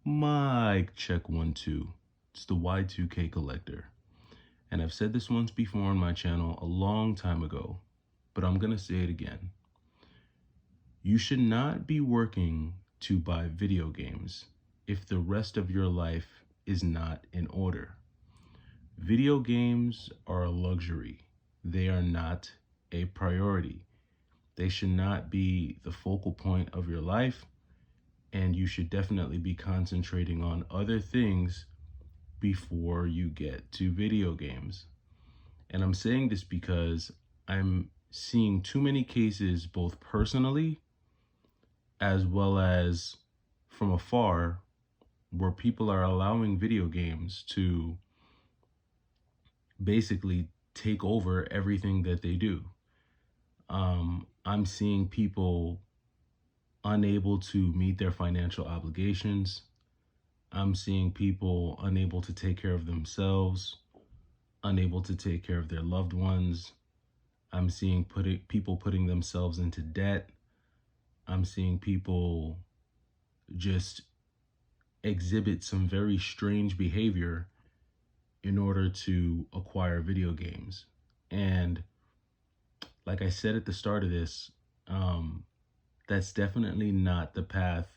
Mic check 1 2. It's the Y2K Collector. And I've said this once before on my channel a long time ago, but I'm going to say it again. You should not be working to buy video games if the rest of your life is not in order. Video games are a luxury. They are not a priority. They should not be the focal point of your life. And you should definitely be concentrating on other things before you get to video games. And I'm saying this because I'm seeing too many cases, both personally as well as from afar, where people are allowing video games to basically take over everything that they do. I'm seeing people unable to meet their financial obligations. I'm seeing people unable to take care of themselves, unable to take care of their loved ones. I'm seeing people putting themselves into debt. I'm seeing people just exhibit some very strange behavior in order to acquire video games. And like I said at the start of this, that's definitely not the path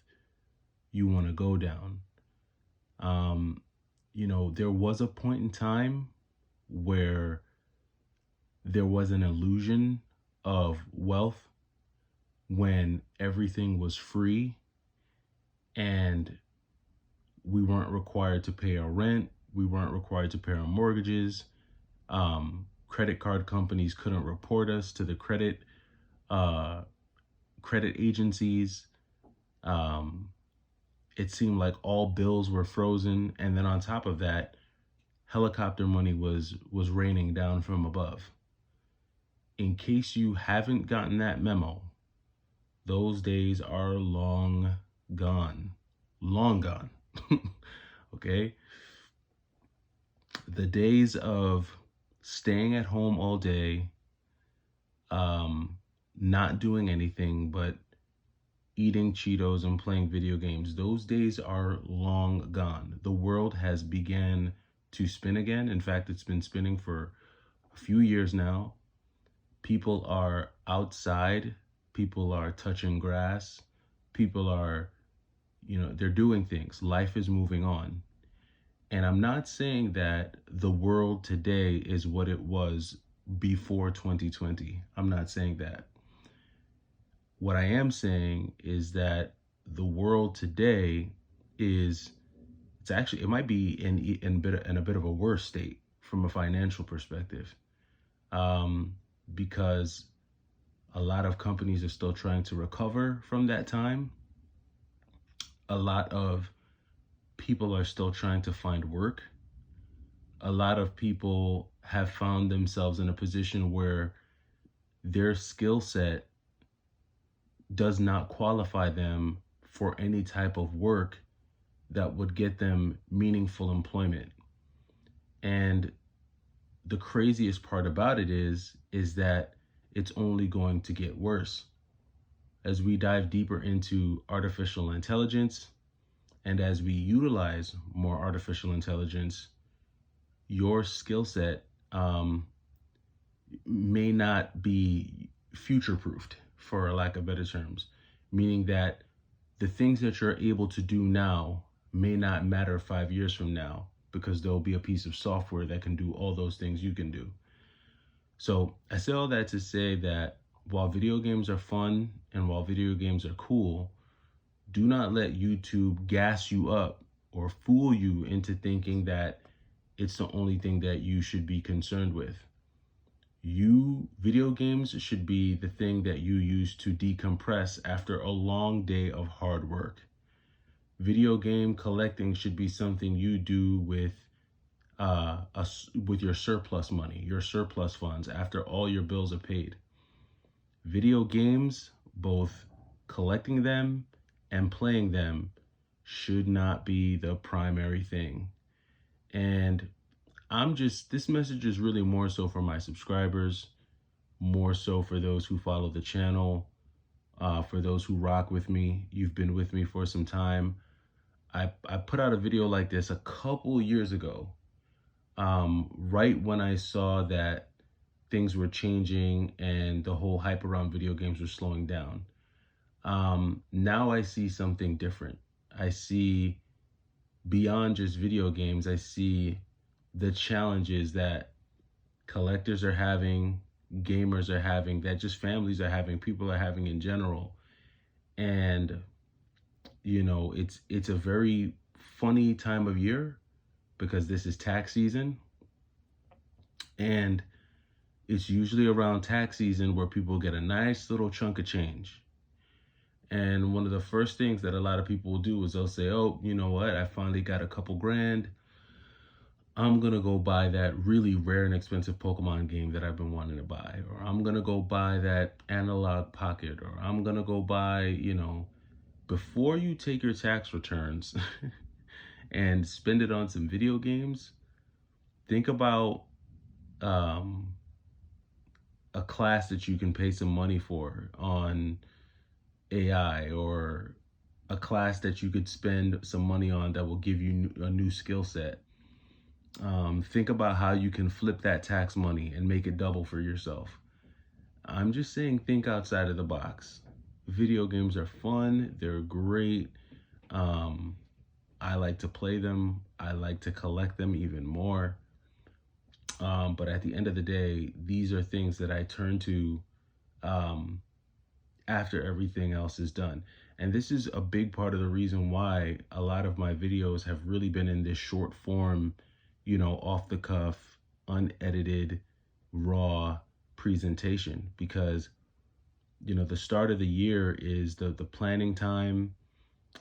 you want to go down. There was a point in time where there was an illusion of wealth when everything was free and we weren't required to pay our rent. We weren't required to pay our mortgages. Credit card companies couldn't report us to the credit agencies. It seemed like all bills were frozen. And then on top of that, helicopter money was raining down from above. In case you haven't gotten that memo, those days are long gone. Long gone. Okay? The days of staying at home all day, not doing anything but eating Cheetos and playing video games, those days are long gone. The world has began to spin again. In fact, it's been spinning for a few years now. People are outside. People are touching grass. People are, they're doing things. Life is moving on. And I'm not saying that the world today is what it was before 2020. I'm not saying that. What I am saying is that the world today it might be in a bit of a worse state from a financial perspective, because a lot of companies are still trying to recover from that time. A lot of people are still trying to find work. A lot of people have found themselves in a position where their skill set does not qualify them for any type of work that would get them meaningful employment. And the craziest part about it is that it's only going to get worse. As we dive deeper into artificial intelligence, and as we utilize more artificial intelligence, your skill set may not be future-proofed, for lack of better terms, meaning that the things that you're able to do now may not matter 5 years from now, because there'll be a piece of software that can do all those things you can do. So I say all that to say that while video games are fun and while video games are cool, do not let YouTube gas you up or fool you into thinking that it's the only thing that you should be concerned with. Video games should be the thing that you use to decompress after a long day of hard work. Video game collecting should be something you do with your surplus money, your surplus funds, after all your bills are paid. Video games, both collecting them and playing them, should not be the primary thing. And this message is really more so for my subscribers, more so for those who follow the channel, for those who rock with me. You've been with me for some time. I put out a video like this a couple years ago, right when I saw that things were changing and the whole hype around video games was slowing down. Now I see something different. I see beyond just video games, I see the challenges that collectors are having, gamers are having, that just families are having, people are having in general. And it's a very funny time of year because this is tax season, and it's usually around tax season where people get a nice little chunk of change. And one of the first things that a lot of people will do is they'll say, oh, you know what? I finally got a couple grand. I'm going to go buy that really rare and expensive Pokemon game that I've been wanting to buy. Or I'm going to go buy that Analog Pocket. Or I'm going to go buy, before you take your tax returns and spend it on some video games, think about a class that you can pay some money for on AI, or a class that you could spend some money on that will give you a new skill set. Think about how you can flip that tax money and make it double for yourself. I'm just saying, think outside of the box. Video games are fun. They're great. I like to play them. I like to collect them even more. But at the end of the day, these are things that I turn to after everything else is done. And this is a big part of the reason why a lot of my videos have really been in this short form, off the cuff, unedited, raw presentation, because the start of the year is the planning time.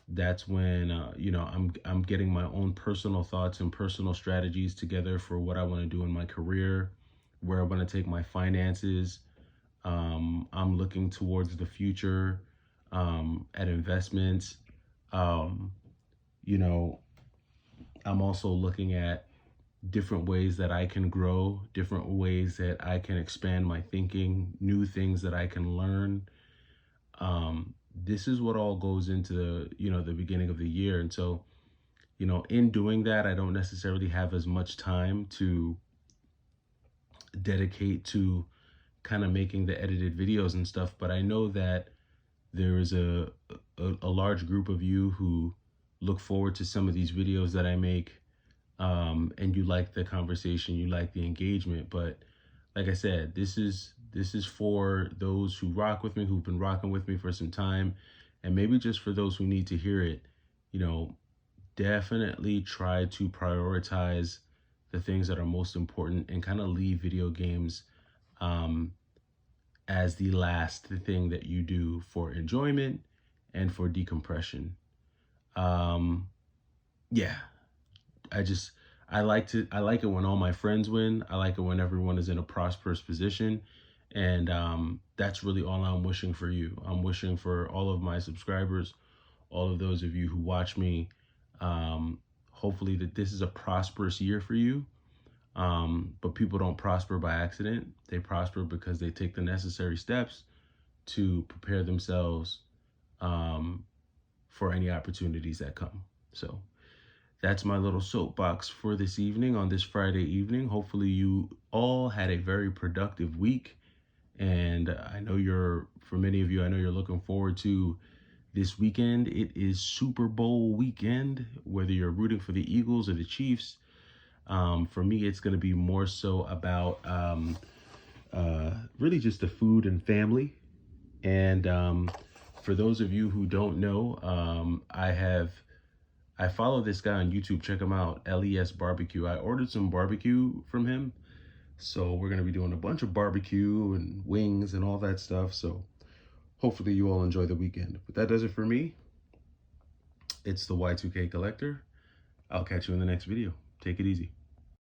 That's when I'm getting my own personal thoughts and personal strategies together for what I want to do in my career, where I want to take my finances. I'm looking towards the future, at investments. Um, I'm also looking at different ways that I can grow, different ways that I can expand my thinking, new things that I can learn. This is what all goes into the beginning of the year. And so, in doing that, I don't necessarily have as much time to dedicate to kind of making the edited videos and stuff. But I know that there is a large group of you who look forward to some of these videos that I make, and you like the conversation, you like the engagement. But like I said, this is for those who rock with me, who've been rocking with me for some time, and maybe just for those who need to hear it. Definitely try to prioritize the things that are most important and kind of leave video games as the last thing that you do for enjoyment and for decompression. Yeah, I like it when all my friends win. I like it when everyone is in a prosperous position. And that's really all I'm wishing for you. I'm wishing for all of my subscribers, all of those of you who watch me, hopefully that this is a prosperous year for you. But people don't prosper by accident. They prosper because they take the necessary steps to prepare themselves for any opportunities that come. So that's my little soapbox for this evening, on this Friday evening. Hopefully you all had a very productive week. And for many of you, I know you're looking forward to this weekend. It is Super Bowl weekend, whether you're rooting for the Eagles or the Chiefs. For me, it's going to be more so about really just the food and family. And for those of you who don't know, I follow this guy on YouTube. Check him out, LES Barbecue. I ordered some barbecue from him. So we're going to be doing a bunch of barbecue and wings and all that stuff. So hopefully you all enjoy the weekend. But that does it for me. It's the Y2K Collector. I'll catch you in the next video. Take it easy.